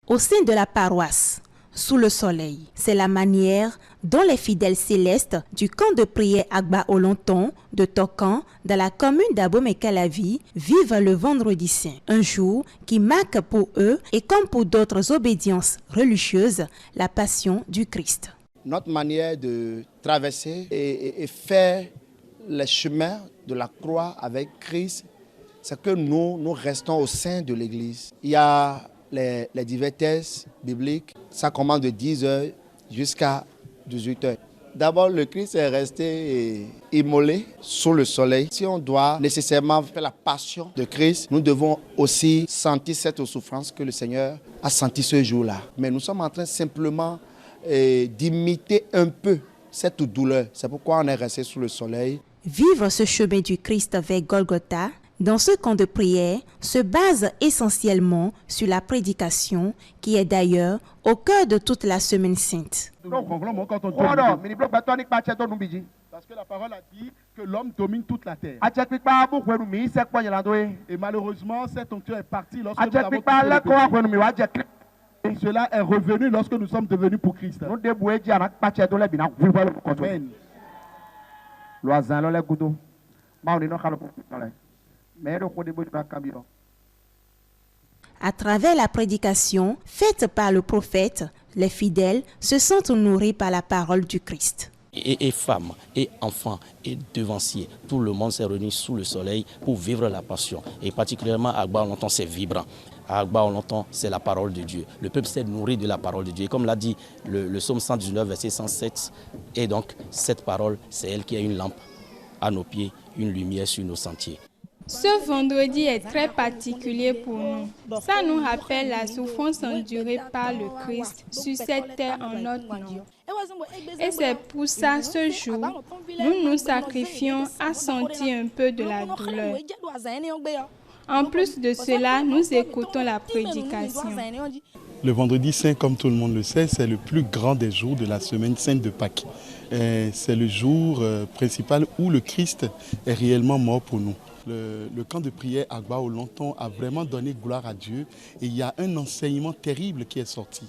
Au sein de la paroisse, sous le soleil, c'est la manière dont les fidèles célestes du camp de prière Agba Olonton de Tokan, dans la commune d'Abomey-Calavi, vivent le vendredi saint, un jour qui marque pour eux et comme pour d'autres obédiences religieuses, la passion du Christ. Notre manière de traverser et faire les chemins de la croix avec Christ, c'est que nous restons au sein de l'Église. Il y a les divers textes bibliques, ça commence de 10h jusqu'à 18h. D'abord, le Christ est resté immolé sous le soleil. Si on doit nécessairement faire la passion de Christ, nous devons aussi sentir cette souffrance que le Seigneur a sentie ce jour-là. Mais nous sommes en train simplement d'imiter un peu cette douleur. C'est pourquoi on est resté sous le soleil. Vivre ce chemin du Christ vers Golgotha, dans ce camp de prière, se base essentiellement sur la prédication, qui est d'ailleurs au cœur de toute la semaine sainte. Parce que la parole a dit que l'homme domine toute la terre. Et malheureusement, cette onction est partie lorsque nous avons touché. Et cela est revenu lorsque nous sommes devenus pour Christ. Amen. À travers la prédication faite par le prophète, les fidèles se sentent nourris par la parole du Christ. Et femmes, et enfants, et devanciers, tout le monde s'est réuni sous le soleil pour vivre la passion. Et particulièrement à Agba Olonton, c'est vibrant. À Agba Olonton, c'est la parole de Dieu. Le peuple s'est nourri de la parole de Dieu. Et comme l'a dit le psaume 119, verset 107, et donc cette parole, c'est elle qui est une lampe à nos pieds, une lumière sur nos sentiers. Ce vendredi est très particulier pour nous. Ça nous rappelle la souffrance endurée par le Christ sur cette terre en notre nom. Et c'est pour ça, ce jour, nous nous sacrifions à sentir un peu de la douleur. En plus de cela, nous écoutons la prédication. Le vendredi saint, comme tout le monde le sait, c'est le plus grand des jours de la semaine sainte de Pâques. C'est le jour principal où le Christ est réellement mort pour nous. Le camp de prière Agba Olonton a vraiment donné gloire à Dieu et il y a un enseignement terrible qui est sorti.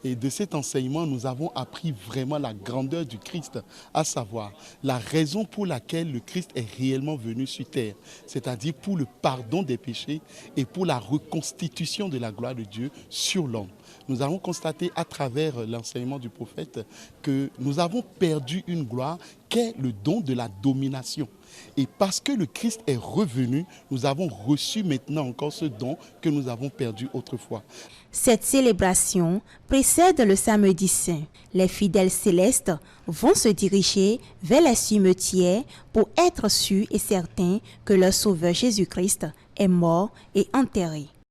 Et de cet enseignement, nous avons appris vraiment la grandeur du Christ, à savoir la raison pour laquelle le Christ est réellement venu sur terre, c'est-à-dire pour le pardon des péchés et pour la reconstitution de la gloire de Dieu sur l'homme. Nous avons constaté à travers l'enseignement du prophète que nous avons perdu une gloire qu'est le don de la domination. Et parce que le Christ est revenu, nous avons reçu maintenant encore ce don que nous avons perdu autrefois. Cette célébration précède le samedi saint. Les fidèles célestes vont se diriger vers les cimetières pour être sûrs et certains que leur Sauveur Jésus-Christ est mort et enterré.